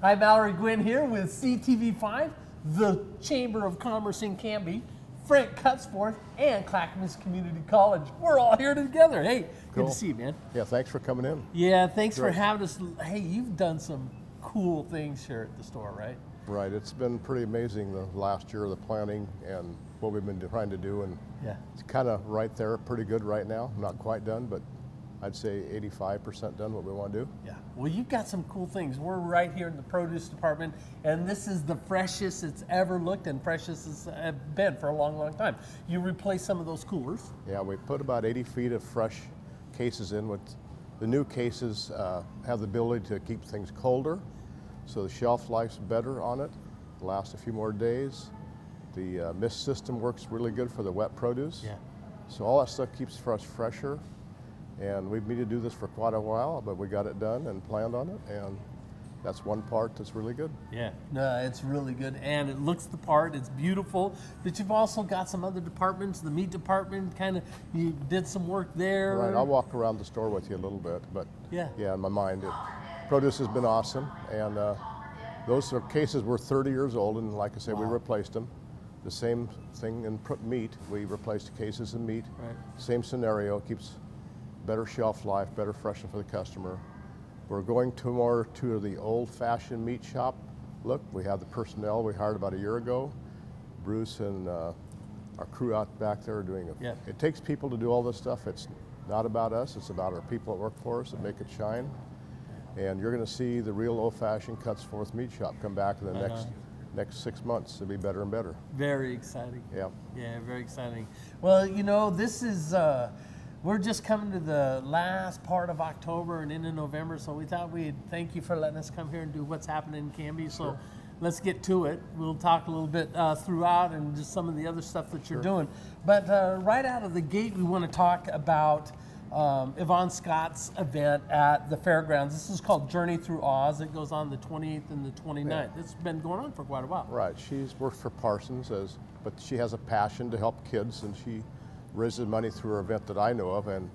Hi, Mallory Gwynn here with CTV5, the Chamber of Commerce in Canby, Frank Cutsforth, and Clackamas Community College. We're all here together. Hey, Cool. Good to see you, man. Yeah, thanks for coming in. Yeah, thanks for Great. having us. Hey, you've done some cool things here at the store, right? Right, it's been pretty amazing the last year, the planning and what we've been trying to do, and Yeah. it's kind of right there, pretty good right now. Not quite done, but I'd say 85% done what we want to do. Yeah. Well, you've got some cool things. We're right here in the produce department, and this is the freshest it's ever looked, and freshest it's been for a long, long time. You replaced some of those coolers. Yeah, we put about 80 feet of fresh cases in. With the new cases have the ability to keep things colder, so the shelf life's better on it, lasts a few more days. The mist system works really good for the wet produce. Yeah. So all that stuff keeps us fresher. And we've needed to do this for quite a while, but we got it done and planned on it, and that's one part that's really good. Yeah, no, it's really good, and it looks the part. It's beautiful. But you've also got some other departments. The meat department, kind of, you did some work there. Right, I'll walk around the store with you a little bit, but yeah, in my mind, produce has been awesome, and those are cases were 30 years old, and like I said, we replaced them. The same thing in meat. We replaced cases in meat. Right. Same scenario, keeps better shelf life, better freshness for the customer. We're going to the old-fashioned meat shop look. We have the personnel we hired about a year ago. Bruce and our crew out back there are doing it. Yeah. It takes people to do all this stuff. It's not about us, it's about our people that work for us that make it shine. And you're gonna see the real old-fashioned Cutsforth meat shop come back in the next 6 months. It'll be better and better. Very exciting. Yeah. Yeah, very exciting. Well, you know, this is, we're just coming to the last part of October and into November, so we thought we'd thank you for letting us come here and do what's happening in Canby. So Sure. Let's get to it. We'll talk a little bit throughout and just some of the other stuff that you're doing. But right out of the gate, we want to talk about Yvonne Scott's event at the fairgrounds. This is called Journey Through Oz. It goes on the 28th and the 29th. Yeah. It's been going on for quite a while. Right, she's worked for Parsons, but she has a passion to help kids, and she raises money through her event that I know of. And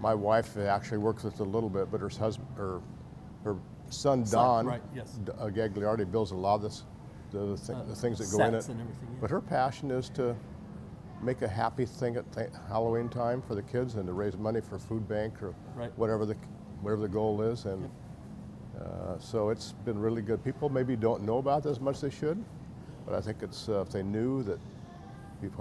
my wife actually works with it a little bit, but her husband, her son Don, right, yes. Gagliardi, builds a lot of the things that go in it. And everything, yeah. But her passion is to make a happy thing at Halloween time for the kids and to raise money for food bank or whatever the goal is. And so it's been really good. People maybe don't know about this as much as they should, but I think it's if they knew that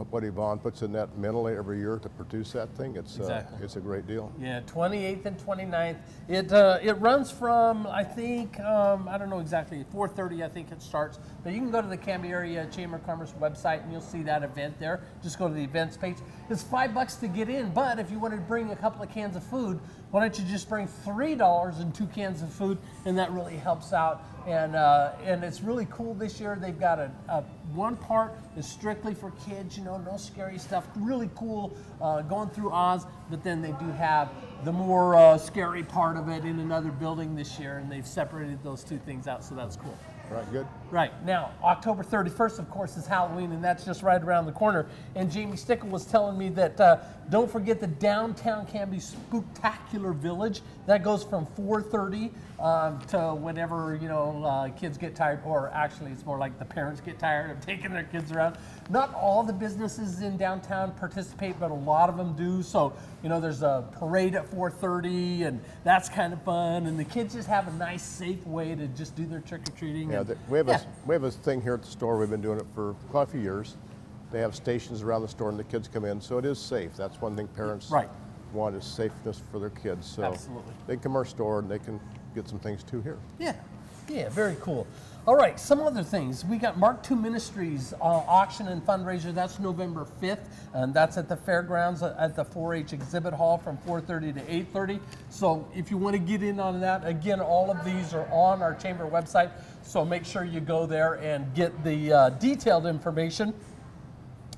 what Yvonne puts in that mentally every year to produce that thing, it's a great deal. Yeah, 28th and 29th. It runs from, I think, I don't know exactly, 4:30 I think it starts. But you can go to the Canby Area Chamber of Commerce website and you'll see that event there. Just go to the events page. It's $5 to get in, but if you wanted to bring a couple of cans of food, why don't you just bring $3 and 2 cans of food, and that really helps out. And it's really cool this year. They've got one part is strictly for kids, you know, no scary stuff. Really cool going through Oz, but then they do have the more scary part of it in another building this year, and they've separated those two things out, so that's cool. Right, good. Right, now, October 31st, of course, is Halloween, and that's just right around the corner. And Jamie Stickle was telling me that don't forget the downtown Canby Spooktacular Village. That goes from 4:30 to whenever, you know, kids get tired, or actually it's more like the parents get tired of taking their kids around. Not all the businesses in downtown participate, but a lot of them do. So, you know, there's a parade at 4:30, and that's kind of fun. And the kids just have a nice, safe way to just do their trick-or-treating. Yeah, we have a thing here at the store. We've been doing it for quite a few years. They have stations around the store, and the kids come in, so it is safe. That's one thing parents want, is safeness for their kids. So absolutely, they come to our store and they can get some things too here. Yeah, yeah, very cool. All right, some other things. We got Mark II Ministries auction and fundraiser. That's November 5th, and that's at the fairgrounds at the 4-H exhibit hall from 4:30 to 8:30. So if you want to get in on that, again, all of these are on our chamber website, so make sure you go there and get the detailed information.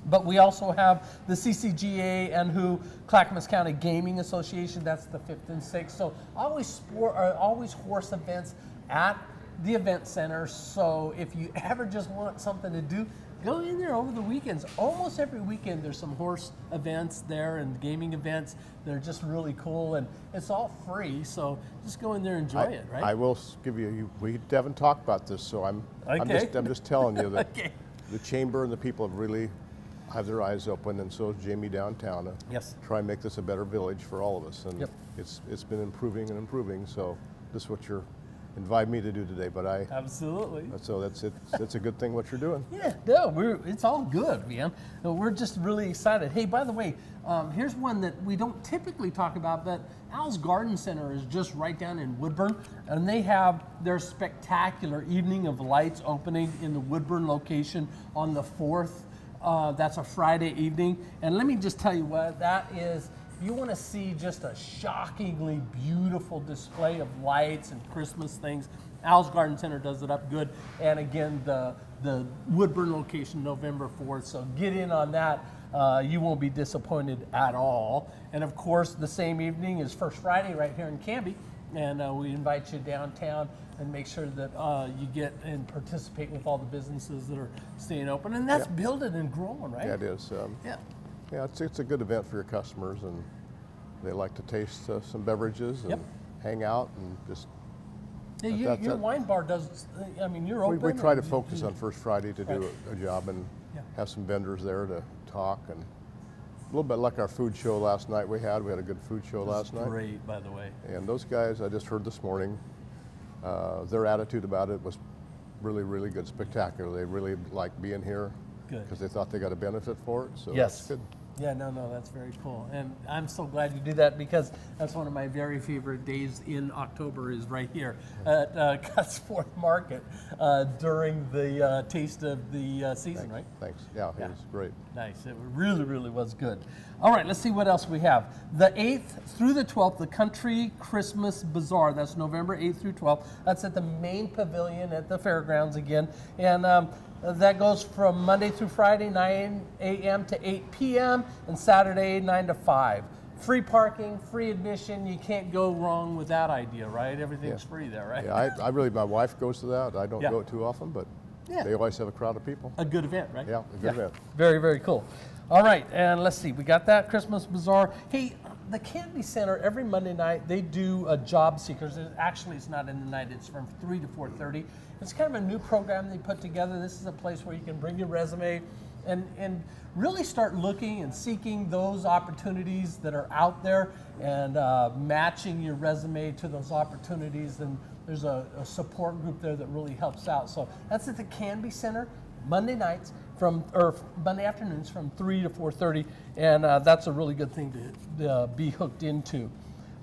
But we also have the CCGA and Clackamas County Gaming Association. That's the 5th and 6th. So always horse events at the event center. So if you ever just want something to do, Go in there over the weekends. Almost every weekend there's some horse events there and gaming events. They're just really cool, and it's all free. So just go in there and enjoy it, right? I will give you. We haven't talked about this, so I'm just telling you that Okay. the chamber and the people have really have their eyes open, and so is Jamie downtown. Yes. Try and make this a better village for all of us, and Yep. it's been improving and improving. So this is what you're inviting me to do today, but Absolutely. So that's it. That's a good thing what you're doing. Yeah, no, it's all good, man. We're just really excited. Hey, by the way, here's one that we don't typically talk about, but Al's Garden Center is just right down in Woodburn, and they have their spectacular Evening of Lights opening in the Woodburn location on the 4th. That's a Friday evening, and let me just tell you what that is. If you want to see just a shockingly beautiful display of lights and Christmas things, Al's Garden Center does it up good. And again, the Woodburn location, November 4th. So get in on that. You won't be disappointed at all. And of course, the same evening is First Friday right here in Canby. And we invite you downtown and make sure that you get and participate with all the businesses that are staying open. And that's building and growing, right? Yeah, it is. Yeah. Yeah, it's a good event for your customers, and they like to taste some beverages and hang out and just. Yeah, your wine bar does. I mean, you're open. We try to focus on First Friday to do a job and have some vendors there to talk, and a little bit like our food show last night. We had a good food show last night. Great, by the way. And those guys, I just heard this morning, their attitude about it was really, really good, spectacular. They really liked being here. Good. Because they thought they got a benefit for it, so yes. that's good. Yeah, no, that's very cool. And I'm so glad you do that, because that's one of my very favorite days in October is right here at Cutsforth Market during the taste of the season, right? Thanks. Yeah, it was great. Nice. It really, really was good. All right, let's see what else we have. The 8th through the 12th, the Country Christmas Bazaar. That's November 8th through 12th. That's at the main pavilion at the fairgrounds again. And that goes from Monday through Friday, 9 a.m. to 8 p.m. and Saturday, 9 to 5. Free parking, free admission. You can't go wrong with that idea, right? Everything's free there, right? Yeah, I really, my wife goes to that. I don't go too often, but they always have a crowd of people. A good event, right? Yeah, a good event. Very, very cool. All right, and let's see. We got that Christmas Bazaar. Hey, the Canby Center, every Monday night, they do a job seekers. Actually, it's not in the night. It's from 3 to 4:30. It's kind of a new program they put together. This is a place where you can bring your resume and really start looking and seeking those opportunities that are out there and matching your resume to those opportunities. And there's a support group there that really helps out. So that's at the Canby Center, Monday nights Monday afternoons from 3 to 4:30, and that's a really good thing to be hooked into.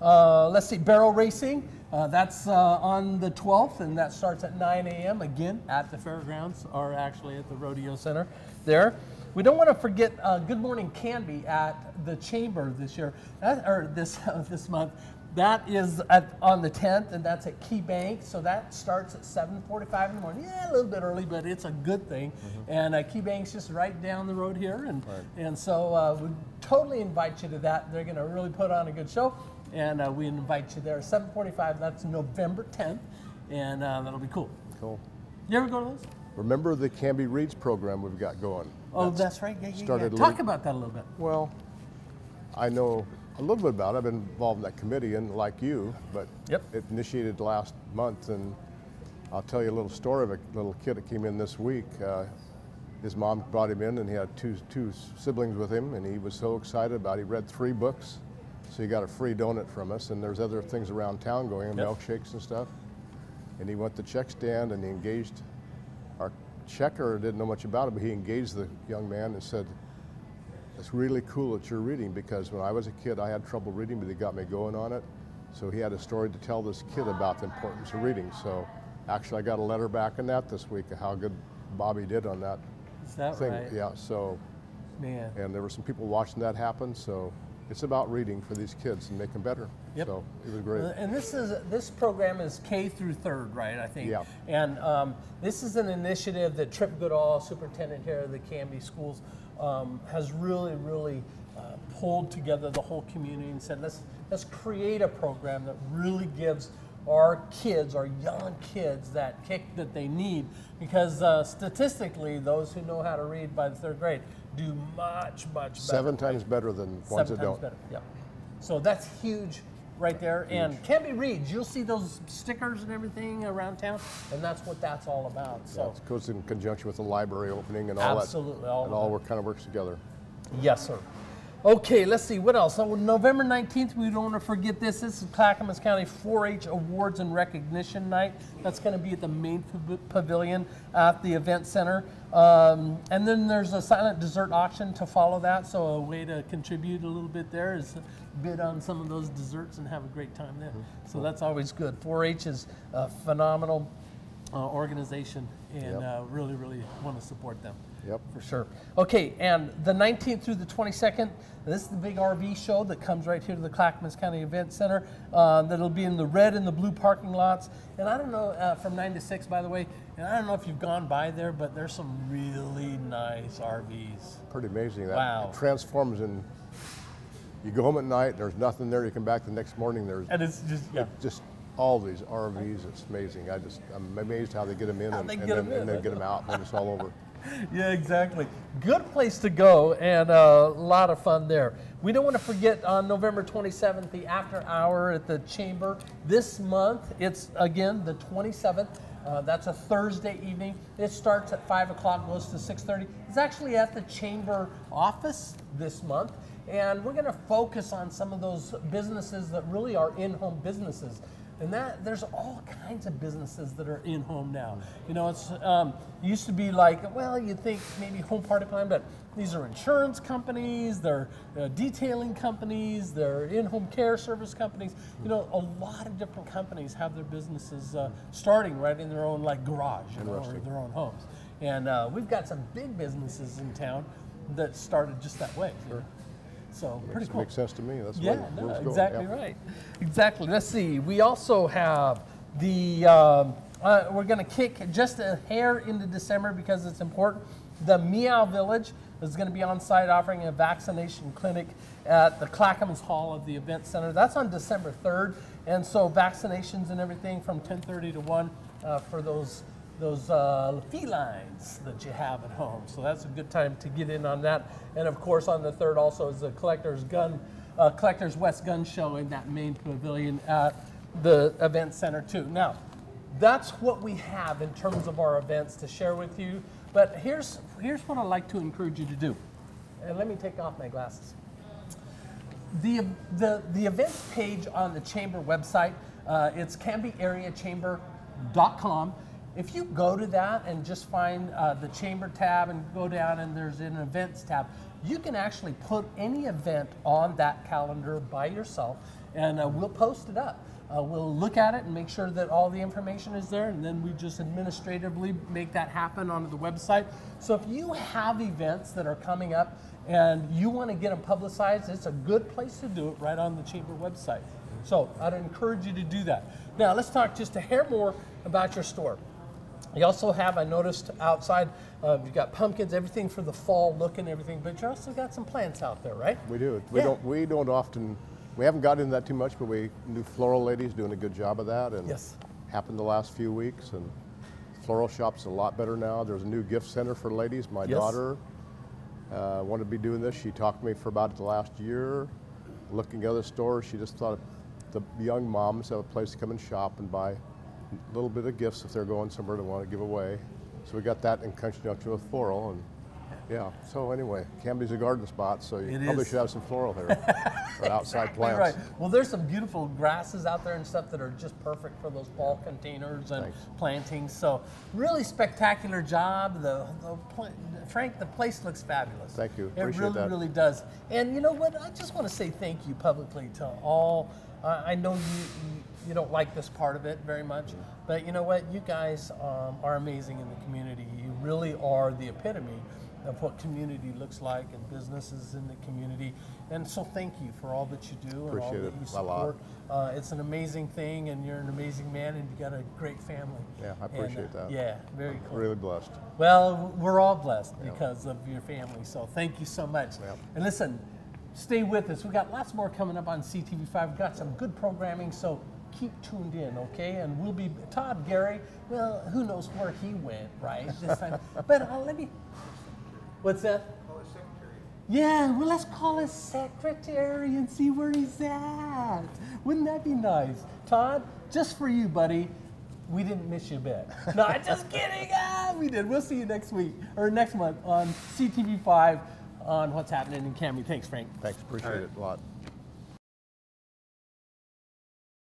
Let's see, barrel racing. That's on the 12th, and that starts at 9 a.m. again at the fairgrounds, or actually at the rodeo center there. We don't want to forget Good Morning Canby at the Chamber this year, this month. That is on the 10th, and that's at Key Bank. So that starts at 7:45 in the morning. Yeah, a little bit early, but it's a good thing. And Key Bank's just right down the road here, and so we totally invite you to that. They're going to really put on a good show, and we invite you there. 7:45. That's November 10th, and that'll be cool. Cool. You ever go to those? Remember the Canby Reads program we've got going? Oh, that's right. Yeah. Talk about that a little bit. Well, I know a little bit about it. I've been involved in that committee, and like you, but it initiated last month, and I'll tell you a little story of a little kid that came in this week. His mom brought him in, and he had two siblings with him, and he was so excited about it. He read 3 books, so he got a free donut from us, and there's other things around town going, milkshakes and stuff. And he went to the check stand, and he engaged our checker. Didn't know much about it, but he engaged the young man and said, "It's really cool that you're reading, because when I was a kid, I had trouble reading, but he got me going on it." So he had a story to tell this kid about the importance of reading. So actually, I got a letter back on that this week of how good Bobby did on that thing. Right? Yeah. So, man. And there were some people watching that happen. So it's about reading for these kids and make them better. Yep. So it was great. And this program is K through 3rd, right? I think. Yeah. And this is an initiative that Trip Goodall, superintendent here of the Canby schools, has really pulled together the whole community and said, let's create a program that really gives our kids, our young kids, that kick that they need, because statistically, those who know how to read by the 3rd grade do much better. 7 times better than ones that don't. 7 times better, yeah. So that's huge right there. Huge. And Canby reads, you'll see those stickers and everything around town, and that's what that's all about. So yeah, it goes in conjunction with the library opening and all absolutely, that. All kind of works together. Yes, sir. Okay, let's see, what else? So November 19th, we don't want to forget this. This is Clackamas County 4-H Awards and Recognition Night. That's going to be at the main pavilion at the event center. And then there's a silent dessert auction to follow that, so a way to contribute a little bit there is bid on some of those desserts and have a great time there. So that's always good. 4-H is a phenomenal organization, and really want to support them. Yep. For sure. Okay, and the 19th through the 22nd, this is the big RV show that comes right here to the Clackamas County Event Center. That'll be in the red and the blue parking lots. And I don't know, from 9 to 6, by the way, and I don't know if you've gone by there, but there's some really nice RVs. Pretty amazing. Wow. It transforms, and you go home at night, there's nothing there, you come back the next morning, there's... And it's just, yeah. Just all these RVs, it's amazing. I'm amazed how they get them in and then get them out when it's all over. Yeah, exactly. Good place to go, and a lot of fun there. We don't want to forget on November 27th, the after hour at the Chamber. This month, it's again the 27th. That's a Thursday evening. It starts at 5 o'clock, goes to 6:30. It's actually at the Chamber office this month, and we're going to focus on some of those businesses that really are in-home businesses. And there's all kinds of businesses that are in home now. You know, it's used to be like, well, you'd think maybe home party plan, but these are insurance companies, they're detailing companies, they're in-home care service companies. You know, a lot of different companies have their businesses starting right in their own like garage, you know, or their own homes. And we've got some big businesses in town that started just that way. Sure. So pretty cool. Makes sense to me. That's exactly right. Exactly. Let's see. We also have the. We're going to kick just a hair into December because it's important. The Meow Village is going to be on site offering a vaccination clinic at the Clackamas Hall of the Event Center. That's on December 3rd, and so vaccinations and everything from 10:30 to 1 for those felines that you have at home. So that's a good time to get in on that. And of course on the 3rd also is the Collector's West Gun Show in that main pavilion at the event center too. Now, that's what we have in terms of our events to share with you. But here's what I'd like to encourage you to do. And let me take off my glasses. The events page on the Chamber website, it's CanbyAreaChamber.com. If you go to that and just find the Chamber tab and go down and there's an events tab, you can actually put any event on that calendar by yourself, and we'll post it up. We'll look at it and make sure that all the information is there, and then we just administratively make that happen on the website. So if you have events that are coming up and you want to get them publicized, it's a good place to do it right on the Chamber website. So I'd encourage you to do that. Now let's talk just a hair more about your store. You also have, I noticed outside, you've got pumpkins, everything for the fall look and everything, but you also got some plants out there, right? We do. We don't often, we haven't gotten into that too much, but new floral ladies doing a good job of that, and happened the last few weeks, and floral shop's a lot better now. There's a new gift center for ladies. My daughter wanted to be doing this. She talked to me for about the last year, looking at other stores. She just thought the young moms have a place to come and shop and buy a little bit of gifts if they're going somewhere to want to give away. So we got that in conjunction with floral, and so anyway, Canby's a garden spot, so you probably should have some floral here, or outside plants. Right. Well, there's some beautiful grasses out there and stuff that are just perfect for those fall containers and plantings. So really spectacular job. Frank, the place looks fabulous. Thank you. Appreciate that. It really does. And you know what? I just want to say thank you publicly to all. I know you don't like this part of it very much, but you know what? You guys are amazing in the community. You really are the epitome of what community looks like and businesses in the community. And so thank you for all that you do and all that you support. It's an amazing thing, and you're an amazing man, and you got a great family. Yeah, I appreciate that. Yeah, very cool. Really blessed. Well, we're all blessed because of your family, so thank you so much. And listen, stay with us. We've got lots more coming up on CTV5. We've got some good programming, so keep tuned in, okay? And we'll be, Todd Gary, well, who knows where he went, right, this time. But let me, what's that? Call his secretary. Yeah, well, let's call his secretary and see where he's at. Wouldn't that be nice? Todd, just for you, buddy, we didn't miss you a bit. No, I'm just kidding. We did. We'll see you next week, or next month on CTV5 on what's happening in Canby. Thanks, Frank. Thanks, appreciate it a lot.